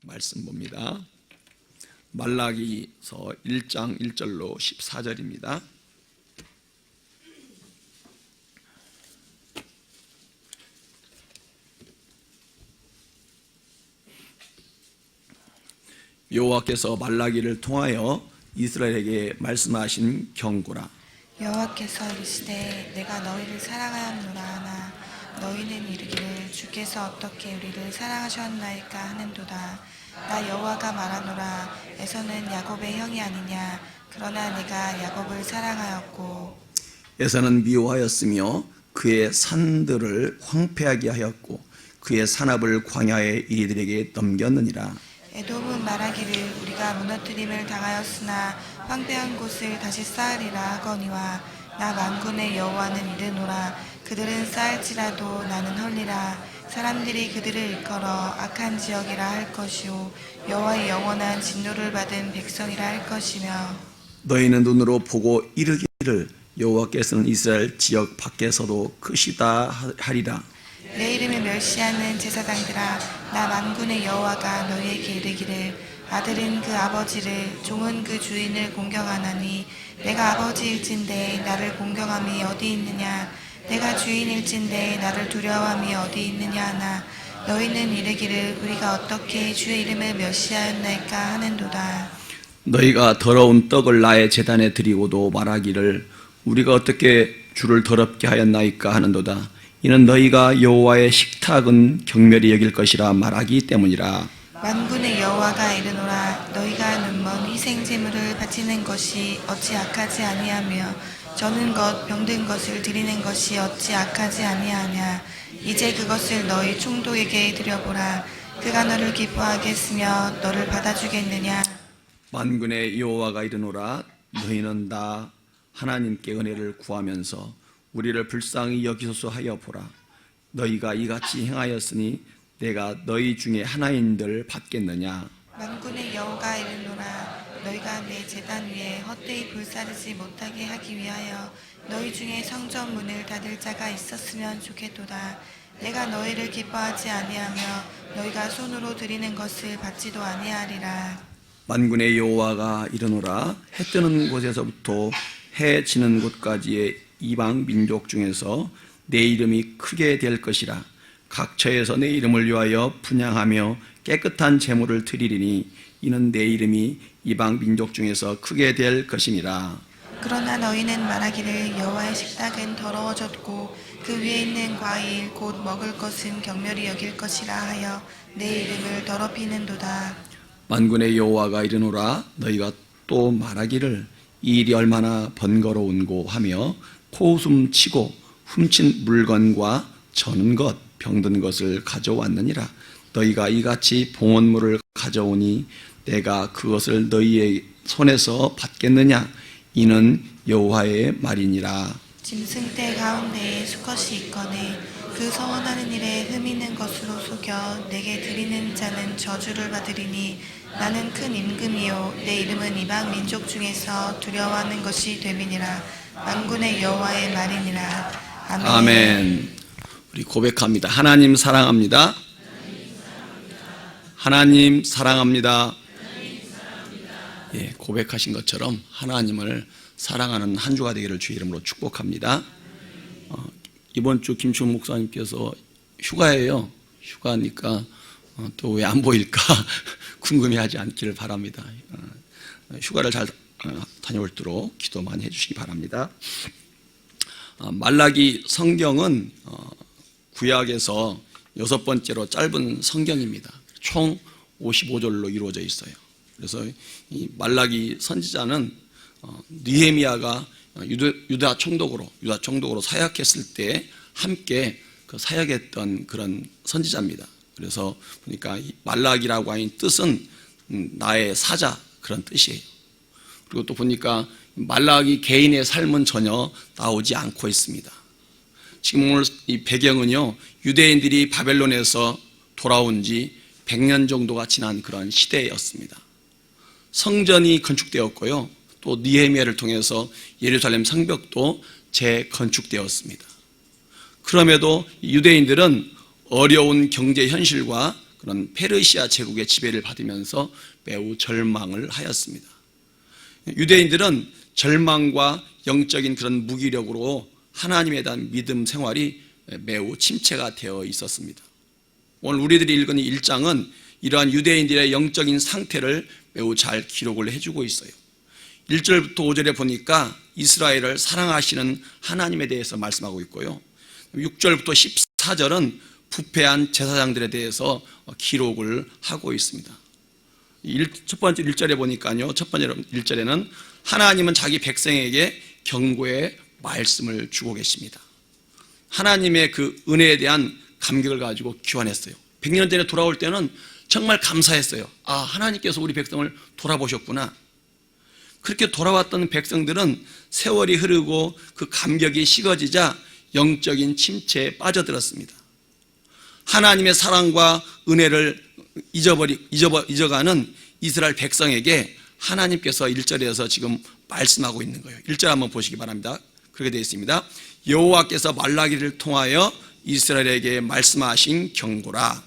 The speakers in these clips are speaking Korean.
말씀 봅니다. 말라기서 1장 1절로 14절입니다. 여호와께서 말라기를 통하여 이스라엘에게 말씀하신 경고라. 여호와께서 이르시되 내가 너희를 사랑하였노라 하나 너희는 이르기를 주께서 어떻게 우리를 사랑하셨나이까 하는도다. 나 여호와가 말하노라 에서는 야곱의 형이 아니냐. 그러나 내가 야곱을 사랑하였고 에서는 미워하였으며 그의 산들을 황폐하게 하였고 그의 산업을 광야의 이리들에게 넘겼느니라. 에돔은 말하기를 우리가 무너뜨림을 당하였으나 황폐한 곳을 다시 쌓으리라 하거니와 나 만군의 여호와는 이르노라 그들은 쌓을지라도 나는 헐리라. 사람들이 그들을 일컬어 악한 지역이라 할 것이요 여호와의 영원한 진노를 받은 백성이라 할 것이며 너희는 눈으로 보고 이르기를 여호와께서는 이스라엘 지역 밖에서도 크시다 하리라. 내 이름을 멸시하는 제사장들아 나 만군의 여호와가 너희에게 이르기를 아들은 그 아버지를 종은 그 주인을 공경하나니 내가 아버지일진데 나를 공경함이 어디 있느냐. 내가 주인일진데 나를 두려워함이 어디 있느냐 하나 너희는 이르기를 우리가 어떻게 주의 이름을 멸시하였나이까 하는도다. 너희가 더러운 떡을 나의 제단에 드리고도 말하기를 우리가 어떻게 주를 더럽게 하였나이까 하는도다. 이는 너희가 여호와의 식탁은 경멸히 여길 것이라 말하기 때문이라. 만군의 여호와가 이르노라 너희가 눈먼 희생 제물을 바치는 것이 어찌 악하지 아니하며 저는 것 병든 것을 드리는 것이 어찌 악하지 아니하냐. 이제 그것을 너희 총독에게 드려보라. 그가 너를 기뻐하겠으며 너를 받아주겠느냐. 만군의 여호와가 이르노라 너희는 나 하나님께 은혜를 구하면서 우리를 불쌍히 여기소서 하여 보라. 너희가 이같이 행하였으니 내가 너희 중에 하나인들 받겠느냐. 만군의 여호가 이르노라 너희가 내 제단 위에 헛되이 불사르지 못하게 하기 위하여 너희 중에 성전 문을 닫을 자가 있었으면 좋겠도다. 내가 너희를 기뻐하지 아니하며 너희가 손으로 드리는 것을 받지도 아니하리라. 만군의 여호와가 이르노라 해 뜨는 곳에서부터 해 지는 곳까지의 이방 민족 중에서 내 이름이 크게 될 것이라. 각 처에서 내 이름을 위하여 분향하며 깨끗한 제물을 드리리니 이는 내 이름이 이방 민족 중에서 크게 될 것임이라. 그러나 너희는 말하기를 여호와의 식탁은 더러워졌고 그 위에 있는 과일 곧 먹을 것은 경멸히 여길 것이라 하여 내 이름을 더럽히는도다. 만군의 여호와가 이르노라 너희가 또 말하기를 이 일이 얼마나 번거로운고 하며 코웃음 치고 훔친 물건과 저는 것 병든 것을 가져왔느니라. 너희가 이같이 봉헌물을 가져오니 내가 그것을 너희의 손에서 받겠느냐. 이는 여호와의 말이니라. 짐승떼 가운데에 수컷이 있거늘 그 서원하는 일에 흠 있는 것으로 속여 내게 드리는 자는 저주를 받으리니 나는 큰 임금이요 내 이름은 이방 민족 중에서 두려워하는 것이 됨이니라. 만군의 여호와의 말이니라. 아멘. 아멘. 우리 고백합니다. 하나님 사랑합니다. 하나님 사랑합니다. 예, 고백하신 것처럼 하나님을 사랑하는 한 주가 되기를 주의 이름으로 축복합니다. 이번 주 김충 목사님께서 휴가예요. 휴가니까 또 왜 안 보일까 궁금해하지 않기를 바랍니다. 휴가를 잘 다녀올도록 기도 많이 해주시기 바랍니다. 말라기 성경은 구약에서 6번째로 짧은 성경입니다. 총 55절로 이루어져 있어요. 그래서 이 말라기 선지자는 느헤미야가 유다 총독으로 사역했을 때 함께 그 사역했던 그런 선지자입니다. 그래서 보니까 이 말라기라고 하는 뜻은 나의 사자 그런 뜻이에요. 그리고 또 보니까 말라기 개인의 삶은 전혀 나오지 않고 있습니다. 지금 오늘 이 배경은요, 유대인들이 바벨론에서 돌아온 지 100년 정도가 지난 그런 시대였습니다. 성전이 건축되었고요, 또 느헤미야를 통해서 예루살렘 성벽도 재건축되었습니다. 그럼에도 유대인들은 어려운 경제 현실과 그런 페르시아 제국의 지배를 받으면서 매우 절망을 하였습니다. 유대인들은 절망과 영적인 그런 무기력으로 하나님에 대한 믿음 생활이 매우 침체가 되어 있었습니다. 오늘 우리들이 읽은 이 1장은 이러한 유대인들의 영적인 상태를 매우 잘 기록을 해주고 있어요. 1절부터 5절에 보니까 이스라엘을 사랑하시는 하나님에 대해서 말씀하고 있고요. 6절부터 14절은 부패한 제사장들에 대해서 기록을 하고 있습니다. 첫 번째 1절에 보니까요, 첫 번째 1절에는 하나님은 자기 백성에게 경고의 말씀을 주고 계십니다. 하나님의 그 은혜에 대한 감격을 가지고 기원했어요. 100년 전에 돌아올 때는 정말 감사했어요. 아, 하나님께서 우리 백성을 돌아보셨구나. 그렇게 돌아왔던 백성들은 세월이 흐르고 그 감격이 식어지자 영적인 침체에 빠져들었습니다. 하나님의 사랑과 은혜를 잊어가는 이스라엘 백성에게 하나님께서 1절에서 지금 말씀하고 있는 거예요. 1절 한번 보시기 바랍니다. 그렇게 되어 있습니다. 여호와께서 말라기를 통하여 이스라엘에게 말씀하신 경고라.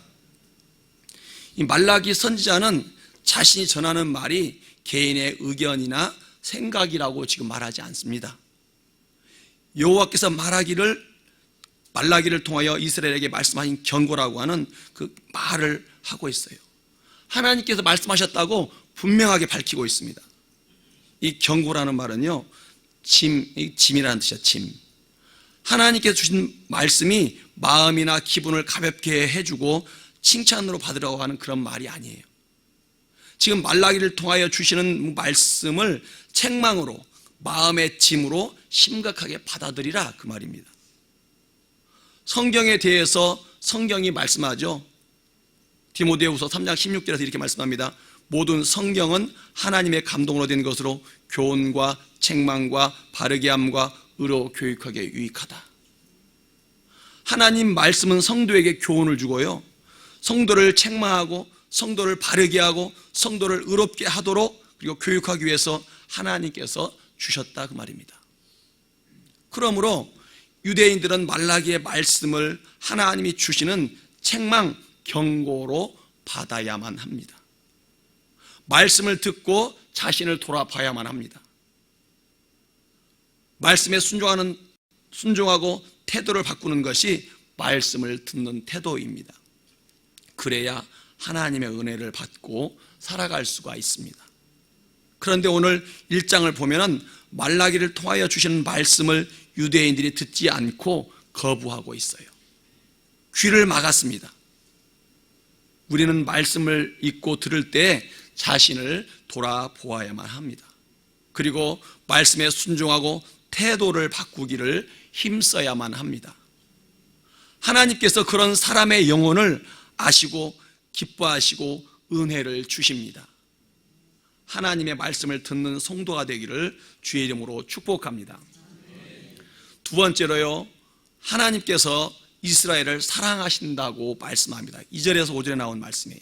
이 말라기 선지자는 자신이 전하는 말이 개인의 의견이나 생각이라고 지금 말하지 않습니다. 여호와께서 말라기를 통하여 이스라엘에게 말씀하신 경고라고 하는 그 말을 하고 있어요. 하나님께서 말씀하셨다고 분명하게 밝히고 있습니다. 이 경고라는 말은요, 짐이라는 뜻이야, 짐. 하나님께서 주신 말씀이 마음이나 기분을 가볍게 해주고 칭찬으로 받으라고 하는 그런 말이 아니에요. 지금 말라기를 통하여 주시는 말씀을 책망으로, 마음의 짐으로 심각하게 받아들이라, 그 말입니다. 성경에 대해서 성경이 말씀하죠. 디모데후서 3장 16절에서 이렇게 말씀합니다. 모든 성경은 하나님의 감동으로 된 것으로 교훈과 책망과 바르게 함과 의로 교육하기에 유익하다. 하나님 말씀은 성도에게 교훈을 주고요, 성도를 책망하고 성도를 바르게 하고 성도를 의롭게 하도록 그리고 교육하기 위해서 하나님께서 주셨다, 그 말입니다. 그러므로 유대인들은 말라기의 말씀을 하나님이 주시는 책망, 경고로 받아야만 합니다. 말씀을 듣고 자신을 돌아봐야만 합니다. 말씀에 순종하고 태도를 바꾸는 것이 말씀을 듣는 태도입니다. 그래야 하나님의 은혜를 받고 살아갈 수가 있습니다. 그런데 오늘 1장을 보면은 말라기를 통하여 주시는 말씀을 유대인들이 듣지 않고 거부하고 있어요. 귀를 막았습니다. 우리는 말씀을 읽고 들을 때 자신을 돌아보아야만 합니다. 그리고 말씀에 순종하고 태도를 바꾸기를 힘써야만 합니다. 하나님께서 그런 사람의 영혼을 아시고 기뻐하시고 은혜를 주십니다. 하나님의 말씀을 듣는 성도가 되기를 주의 이름으로 축복합니다. 두 번째로요, 하나님께서 이스라엘을 사랑하신다고 말씀합니다. 2절에서 5절에 나온 말씀이에요.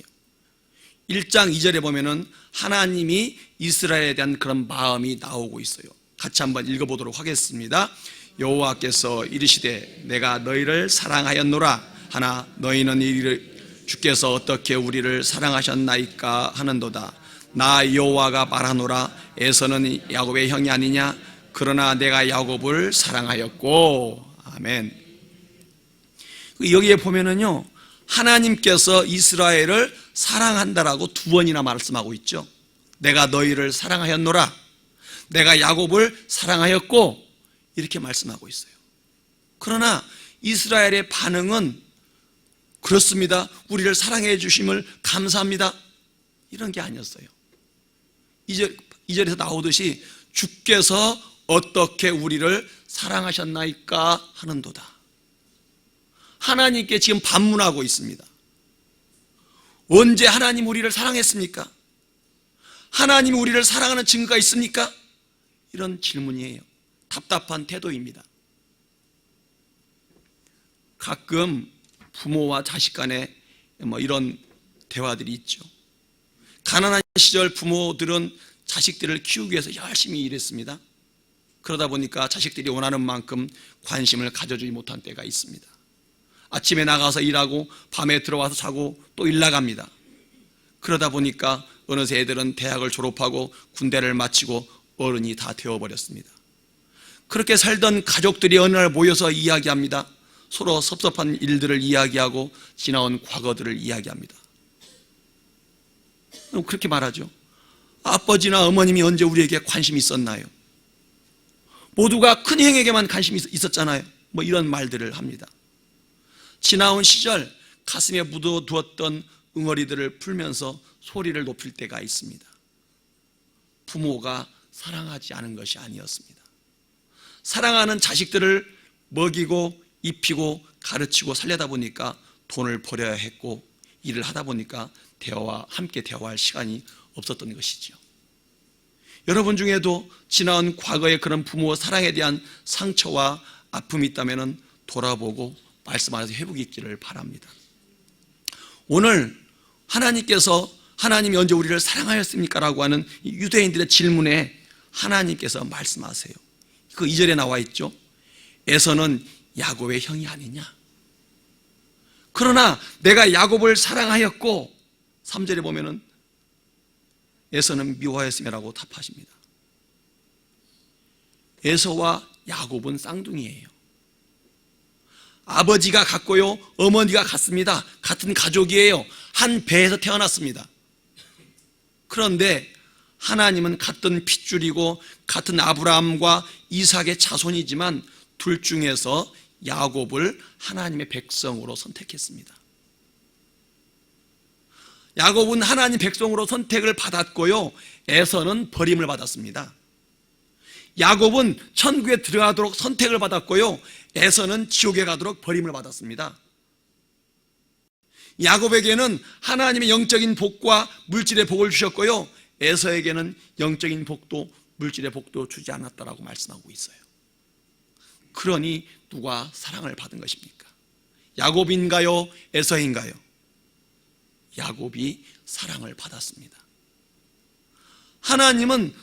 1장 2절에 보면은 하나님이 이스라엘에 대한 그런 마음이 나오고 있어요. 같이 한번 읽어보도록 하겠습니다. 여호와께서 이르시되 내가 너희를 사랑하였노라 하나 너희는 이르기를 주께서 어떻게 우리를 사랑하셨나이까 하는도다. 나 여호와가 말하노라 에서는 야곱의 형이 아니냐 그러나 내가 야곱을 사랑하였고. 아멘. 여기에 보면은요, 하나님께서 이스라엘을 사랑한다라고 두 번이나 말씀하고 있죠. 내가 너희를 사랑하였노라, 내가 야곱을 사랑하였고, 이렇게 말씀하고 있어요. 그러나 이스라엘의 반응은 그렇습니다, 우리를 사랑해 주심을 감사합니다, 이런 게 아니었어요. 2절에서 나오듯이 주께서 어떻게 우리를 사랑하셨나이까 하는도다. 하나님께 지금 반문하고 있습니다. 언제 하나님 우리를 사랑했습니까? 하나님이 우리를 사랑하는 증거가 있습니까? 이런 질문이에요. 답답한 태도입니다. 가끔 부모와 자식 간에 이런 대화들이 있죠. 가난한 시절 부모들은 자식들을 키우기 위해서 열심히 일했습니다. 그러다 보니까 자식들이 원하는 만큼 관심을 가져주지 못한 때가 있습니다. 아침에 나가서 일하고 밤에 들어와서 자고 또 일 나갑니다. 그러다 보니까 어느새 애들은 대학을 졸업하고 군대를 마치고 어른이 다 되어버렸습니다. 그렇게 살던 가족들이 어느 날 모여서 이야기합니다. 서로 섭섭한 일들을 이야기하고 지나온 과거들을 이야기합니다. 그렇게 말하죠. 아버지나 어머님이 언제 우리에게 관심이 있었나요? 모두가 큰 형에게만 관심이 있었잖아요. 뭐 이런 말들을 합니다. 지나온 시절 가슴에 묻어두었던 응어리들을 풀면서 소리를 높일 때가 있습니다. 부모가 사랑하지 않은 것이 아니었습니다. 사랑하는 자식들을 먹이고 입히고 가르치고 살려다 보니까 돈을 벌여야 했고 일을 하다 보니까 함께 대화할 시간이 없었던 것이죠. 여러분 중에도 지나온 과거의 그런 부모 사랑에 대한 상처와 아픔이 있다면 돌아보고 말씀 안에서 회복이 있기를 바랍니다. 오늘 하나님께서 하나님이 언제 우리를 사랑하였습니까? 라고 하는 유대인들의 질문에 하나님께서 말씀하세요. 그 2절에 나와 있죠. 에서는 야곱의 형이 아니냐. 그러나 내가 야곱을 사랑하였고 3절에 보면은 에서는 미워하였음이라고 답하십니다. 에서와 야곱은 쌍둥이에요. 아버지가 같고요, 어머니가 같습니다. 같은 가족이에요. 한 배에서 태어났습니다. 그런데 하나님은 같은 핏줄이고 같은 아브라함과 이삭의 자손이지만 둘 중에서 야곱을 하나님의 백성으로 선택했습니다. 야곱은 하나님 백성으로 선택을 받았고요, 에서는 버림을 받았습니다. 야곱은 천국에 들어가도록 선택을 받았고요, 에서는 지옥에 가도록 버림을 받았습니다. 야곱에게는 하나님의 영적인 복과 물질의 복을 주셨고요, 에서에게는 영적인 복도 물질의 복도 주지 않았다라고 말씀하고 있어요. 그러니 누가 사랑을 받은 것입니까? 야곱인가요? 에서인가요? 야곱이 사랑을 받았습니다. 하나님은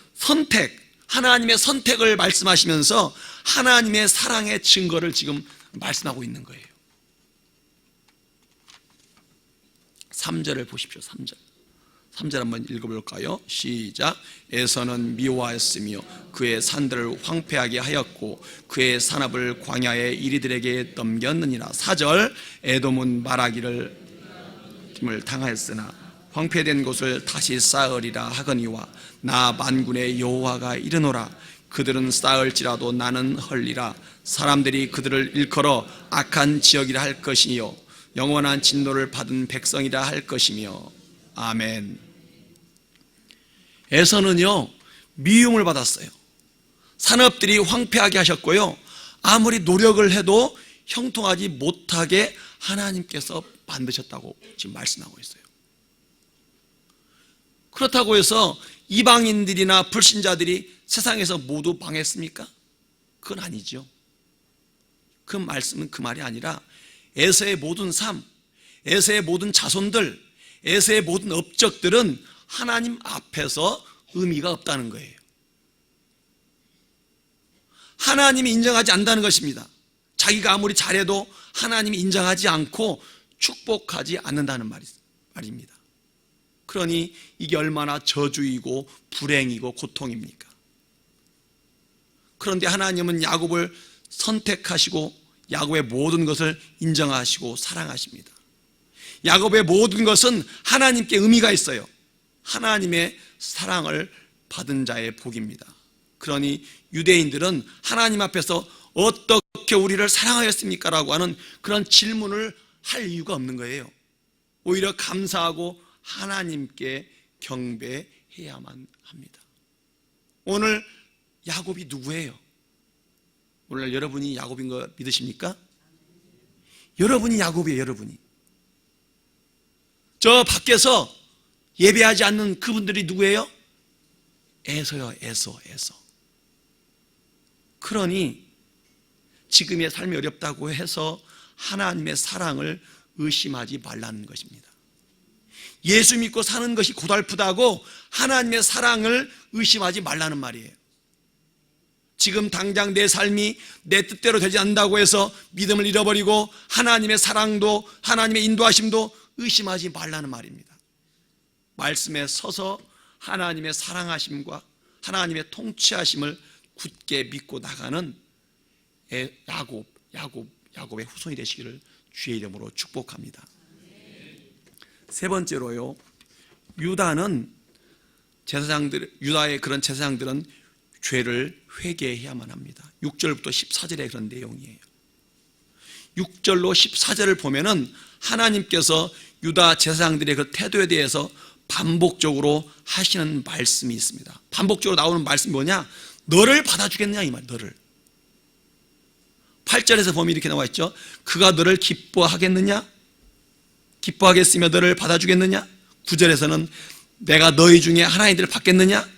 하나님의 선택을 말씀하시면서 하나님의 사랑의 증거를 지금 말씀하고 있는 거예요. 3절을 보십시오. 3절 한번 읽어볼까요? 시작. 에서는 미워하였으며 그의 산들을 황폐하게 하였고 그의 산업을 광야의 이리들에게 넘겼느니라. 4절. 에돔은 말하기를 힘을 당하였으나 황폐된 곳을 다시 쌓으리라 하거니와 나 만군의 여호와가 이르노라. 그들은 쌓을지라도 나는 헐리라. 사람들이 그들을 일컬어 악한 지역이라 할 것이요 영원한 진노를 받은 백성이라 할 것이며. 아멘. 에서는요 미움을 받았어요. 산업들이 황폐하게 하셨고요, 아무리 노력을 해도 형통하지 못하게 하나님께서 만드셨다고 지금 말씀하고 있어요. 그렇다고 해서 이방인들이나 불신자들이 세상에서 모두 망했습니까? 그건 아니죠. 그 말씀은 그 말이 아니라 에서의 모든 삶, 에서의 모든 자손들, 에서의 모든 업적들은 하나님 앞에서 의미가 없다는 거예요. 하나님이 인정하지 않는다는 것입니다. 자기가 아무리 잘해도 하나님이 인정하지 않고 축복하지 않는다는 말입니다. 그러니 이게 얼마나 저주이고 불행이고 고통입니까? 그런데 하나님은 야곱을 선택하시고 야곱의 모든 것을 인정하시고 사랑하십니다. 야곱의 모든 것은 하나님께 의미가 있어요. 하나님의 사랑을 받은 자의 복입니다. 그러니 유대인들은 하나님 앞에서 어떻게 우리를 사랑하였습니까? 라고 하는 그런 질문을 할 이유가 없는 거예요. 오히려 감사하고 하나님께 경배해야만 합니다. 오늘 야곱이 누구예요? 오늘 여러분이 야곱인 거 믿으십니까? 여러분이 야곱이에요. 여러분이. 저 밖에서 예배하지 않는 그분들이 누구예요? 에서요. 에서. 그러니 지금의 삶이 어렵다고 해서 하나님의 사랑을 의심하지 말라는 것입니다. 예수 믿고 사는 것이 고달프다고 하나님의 사랑을 의심하지 말라는 말이에요. 지금 당장 내 삶이 내 뜻대로 되지 않는다고 해서 믿음을 잃어버리고 하나님의 사랑도 하나님의 인도하심도 의심하지 말라는 말입니다. 말씀에 서서 하나님의 사랑하심과 하나님의 통치하심을 굳게 믿고 나가는 야곱의 후손이 되시기를 주의 이름으로 축복합니다. 세 번째로요, 유다의 그런 제사장들은 죄를 회개해야만 합니다. 6절부터 14절에 그런 내용이에요. 6절로 14절을 보면은 하나님께서 유다 제사장들의 그 태도에 대해서 반복적으로 하시는 말씀이 있습니다. 반복적으로 나오는 말씀이 뭐냐? 너를 받아주겠느냐 이 말, 너를. 8절에서 보면 이렇게 나와 있죠. 그가 너를 기뻐하겠느냐? 기뻐하겠으며 너를 받아주겠느냐? 9절에서는 내가 너희 중에 하나님들을 받겠느냐?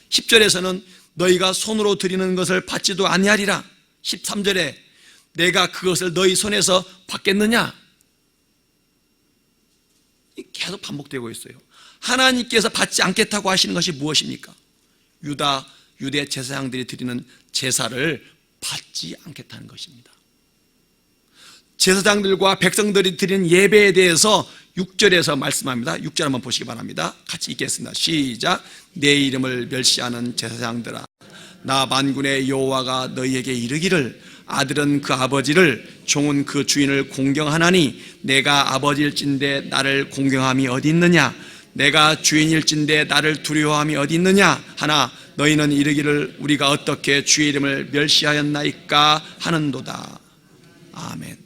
10절에서는 너희가 손으로 드리는 것을 받지도 아니하리라. 13절에 내가 그것을 너희 손에서 받겠느냐? 계속 반복되고 있어요. 하나님께서 받지 않겠다고 하시는 것이 무엇입니까? 유대 제사장들이 드리는 제사를 받지 않겠다는 것입니다. 제사장들과 백성들이 드리는 예배에 대해서 6절에서 말씀합니다. 6절 한번 보시기 바랍니다. 같이 읽겠습니다. 시작. 내 이름을 멸시하는 제사장들아, 나 만군의 여호와가 너희에게 이르기를 아들은 그 아버지를 종은 그 주인을 공경하나니 내가 아버지일진데 나를 공경함이 어디 있느냐? 내가 주인일진데 나를 두려워함이 어디 있느냐? 하나 너희는 이르기를 우리가 어떻게 주의 이름을 멸시하였나이까 하는도다. 아멘.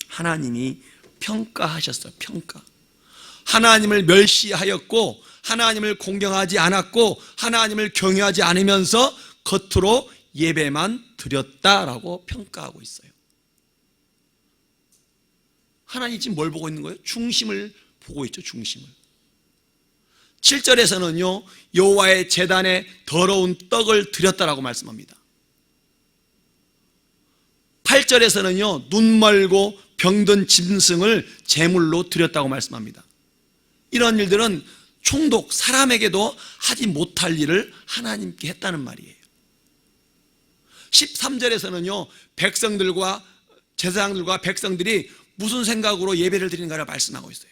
하나님이 평가하셨어요. 평가. 하나님을 멸시하였고 하나님을 공경하지 않았고 하나님을 경외하지 않으면서 겉으로 예배만 드렸다라고 평가하고 있어요. 하나님 지금 뭘 보고 있는 거예요? 중심을 보고 있죠. 중심을. 7절에서는요 여호와의 제단에 더러운 떡을 드렸다라고 말씀합니다. 8절에서는요 눈 멀고 병든 짐승을 제물로 드렸다고 말씀합니다. 이런 일들은 총독 사람에게도 하지 못할 일을 하나님께 했다는 말이에요. 13절에서는요 백성들과 제사장들과 백성들이 무슨 생각으로 예배를 드리는가를 말씀하고 있어요.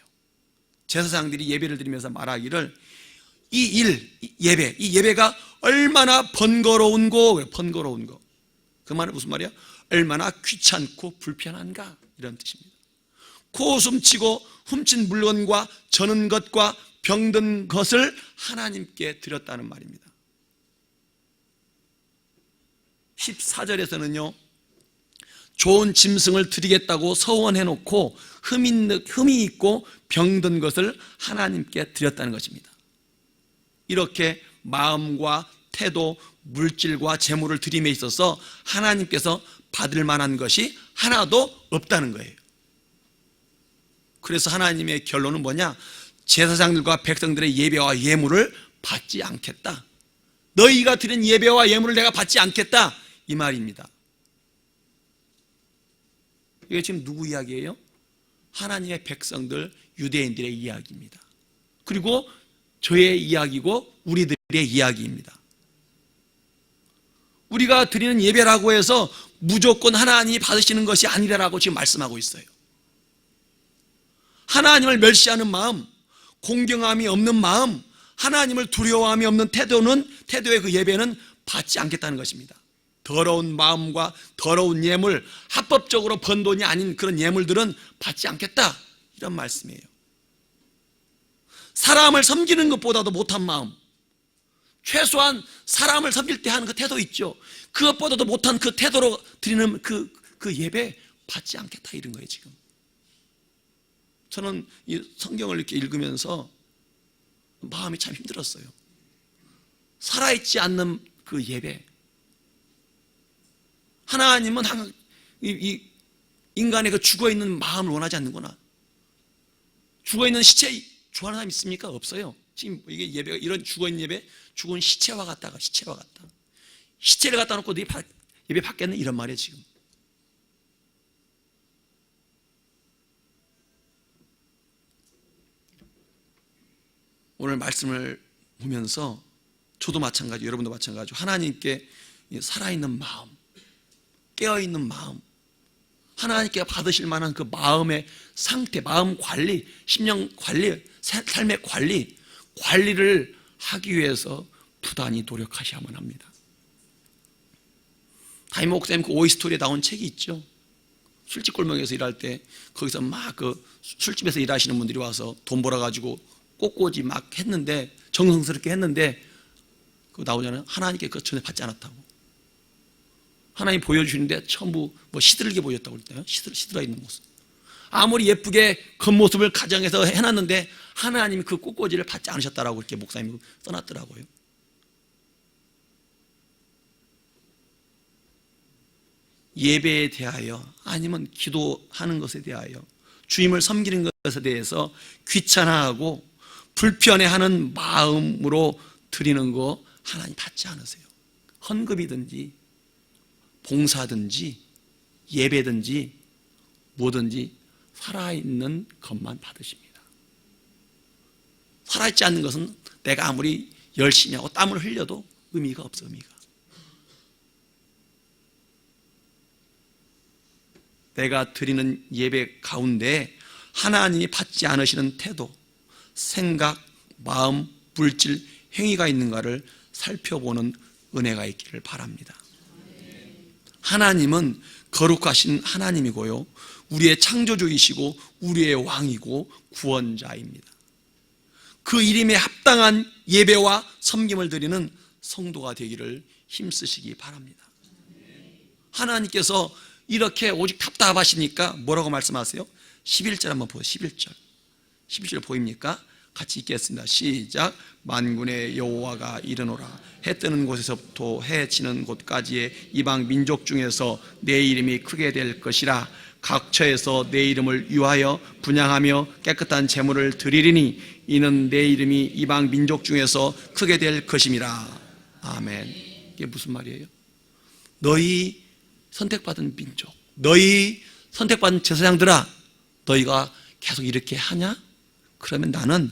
제사장들이 예배를 드리면서 말하기를 이 예배가 얼마나 번거로운 거. 그 말은 무슨 말이야? 얼마나 귀찮고 불편한가 이런 뜻입니다. 코웃음치고 훔친 물건과 저는 것과 병든 것을 하나님께 드렸다는 말입니다. 14절에서는요 좋은 짐승을 드리겠다고 서원해놓고 흠이 있고 병든 것을 하나님께 드렸다는 것입니다. 이렇게 마음과 태도, 물질과 재물을 드림에 있어서 하나님께서 받을 만한 것이 하나도 없다는 거예요. 그래서 하나님의 결론은 뭐냐? 제사장들과 백성들의 예배와 예물을 받지 않겠다. 너희가 드린 예배와 예물을 내가 받지 않겠다 이 말입니다. 이게 지금 누구 이야기예요? 하나님의 백성들 유대인들의 이야기입니다. 그리고 저의 이야기고 우리들의 이야기입니다. 우리가 드리는 예배라고 해서 무조건 하나님이 받으시는 것이 아니라고 지금 말씀하고 있어요. 하나님을 멸시하는 마음, 공경함이 없는 마음, 하나님을 두려워함이 없는 태도의 그 예배는 받지 않겠다는 것입니다. 더러운 마음과 더러운 예물, 합법적으로 번 돈이 아닌 그런 예물들은 받지 않겠다 이런 말씀이에요. 사람을 섬기는 것보다도 못한 마음, 최소한 사람을 섬길 때 하는 그 태도 있죠. 그것보다도 못한 그 태도로 드리는 그 예배 받지 않겠다 이런 거예요. 지금 저는 이 성경을 이렇게 읽으면서 마음이 참 힘들었어요. 살아있지 않는 그 예배. 하나님은 이 인간의 그 죽어있는 마음을 원하지 않는구나. 죽어있는 시체 좋아하는 사람 있습니까? 없어요. 지금 이게 예배가 이런 죽어있는 예배, 죽은 시체와 같다. 시체를 갖다 놓고 네 예배 받겠네 이런 말이에요 지금. 오늘 말씀을 보면서 저도 마찬가지, 여러분도 마찬가지로 하나님께 이 살아있는 마음, 깨어있는 마음, 하나님께 받으실 만한 그 마음의 상태, 마음 관리, 심령 관리, 삶의 관리를 하기 위해서 부단히 노력하셔야만 합니다. 다임 목사님 그 오이스토리에 나온 책이 있죠. 술집 골목에서 일할 때 거기서 막 그 술집에서 일하시는 분들이 와서 돈 벌어가지고 꽃꽂이 막 했는데, 정성스럽게 했는데, 그 나오잖아요. 하나님께 그 전에 받지 않았다고. 하나님 보여주시는데 전부 뭐 시들게 보였다고 그랬대요. 시들어 있는 모습. 아무리 예쁘게 겉모습을 가정에서 해놨는데 하나님이 그 꽃꽂이를 받지 않으셨다라고 이렇게 목사님이 써놨더라고요. 예배에 대하여, 아니면 기도하는 것에 대하여, 주님을 섬기는 것에 대해서 귀찮아하고 불편해하는 마음으로 드리는 거 하나님 받지 않으세요. 헌금이든지 봉사든지 예배든지 뭐든지 살아있는 것만 받으십니다. 살아있지 않는 것은 내가 아무리 열심히 하고 땀을 흘려도 의미가 없어. 의미가. 내가 드리는 예배 가운데 하나님이 받지 않으시는 태도, 생각, 마음, 물질, 행위가 있는가를 살펴보는 은혜가 있기를 바랍니다. 하나님은 거룩하신 하나님이고요, 우리의 창조주이시고 우리의 왕이고 구원자입니다. 그 이름에 합당한 예배와 섬김을 드리는 성도가 되기를 힘쓰시기 바랍니다. 하나님께서 이렇게 오직 답답하시니까 뭐라고 말씀하세요? 11절 한번 보세요. 11절 보입니까? 같이 읽겠습니다. 시작. 만군의 여호와가 이르노라. 해 뜨는 곳에서부터 해 지는 곳까지의 이방 민족 중에서 내 이름이 크게 될 것이라. 각처에서 내 이름을 위하여 분향하며 깨끗한 제물을 드리리니 이는 내 이름이 이방 민족 중에서 크게 될 것임이라. 아멘. 이게 무슨 말이에요? 너희 선택받은 민족, 너희 선택받은 제사장들아, 너희가 계속 이렇게 하냐? 그러면 나는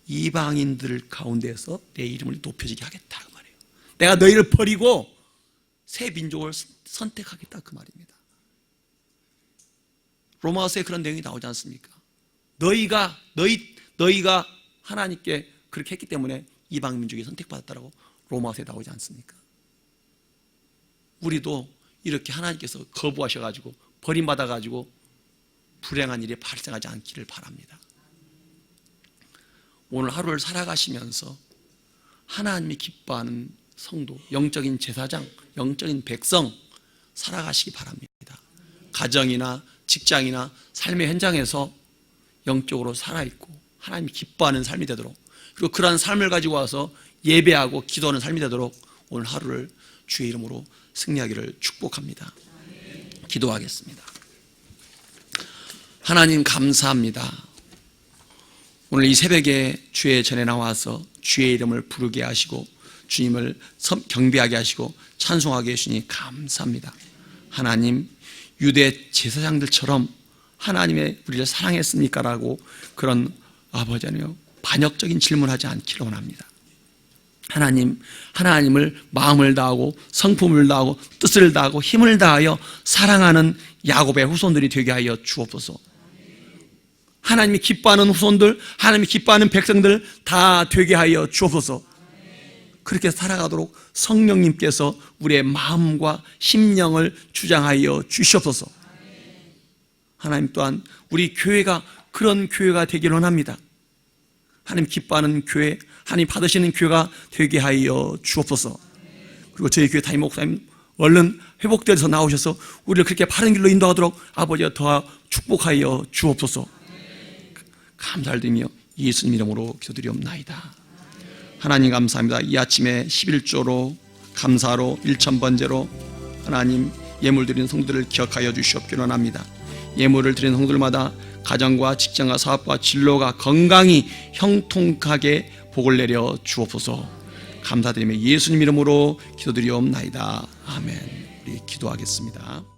이방인들 가운데서 내 이름을 높여지게 하겠다 그 말이에요. 내가 너희를 버리고 새 민족을 선택하겠다 그 말입니다. 로마서에 그런 내용이 나오지 않습니까? 너희가 하나님께 그렇게 했기 때문에 이방 민족이 선택받았다라고 로마서에 나오지 않습니까? 우리도 이렇게 하나님께서 거부하셔가지고 버림받아가지고 불행한 일이 발생하지 않기를 바랍니다. 오늘 하루를 살아가시면서 하나님이 기뻐하는 성도, 영적인 제사장, 영적인 백성 살아가시기 바랍니다. 가정이나 직장이나 삶의 현장에서 영적으로 살아있고 하나님이 기뻐하는 삶이 되도록, 그리고 그러한 삶을 가지고 와서 예배하고 기도하는 삶이 되도록 오늘 하루를 주의 이름으로 승리하기를 축복합니다. 기도하겠습니다. 하나님 감사합니다. 오늘 이 새벽에 주의 전에 나와서 주의 이름을 부르게 하시고 주님을 경배하게 하시고 찬송하게 해주시니 감사합니다. 하나님, 유대 제사장들처럼 하나님의 우리를 사랑했습니까? 라고 그런 아버지요 반역적인 질문하지 않기를 원합니다. 하나님, 하나님을 마음을 다하고 성품을 다하고 뜻을 다하고 힘을 다하여 사랑하는 야곱의 후손들이 되게 하여 주옵소서. 하나님이 기뻐하는 후손들, 하나님이 기뻐하는 백성들 다 되게 하여 주옵소서. 그렇게 살아가도록 성령님께서 우리의 마음과 심령을 주장하여 주시옵소서. 하나님 또한 우리 교회가 그런 교회가 되기를 원합니다. 하나님 기뻐하는 교회, 하나님 받으시는 교회가 되게 하여 주옵소서. 그리고 저희 교회 담임 목사님 얼른 회복되어서 나오셔서 우리를 그렇게 바른 길로 인도하도록 아버지가 더 축복하여 주옵소서. 감사를 드리며 예수님 이름으로 기도드리옵나이다. 하나님 감사합니다. 이 아침에 11조로 감사로 1000번제로 하나님 예물 드리는 성도들을 기억하여 주시옵기를 원합니다. 예물을 드리는 성도들마다 가정과 직장과 사업과 진로가 건강히 형통하게 복을 내려 주옵소서. 감사드리며 예수님 이름으로 기도드리옵나이다. 아멘. 우리 기도하겠습니다.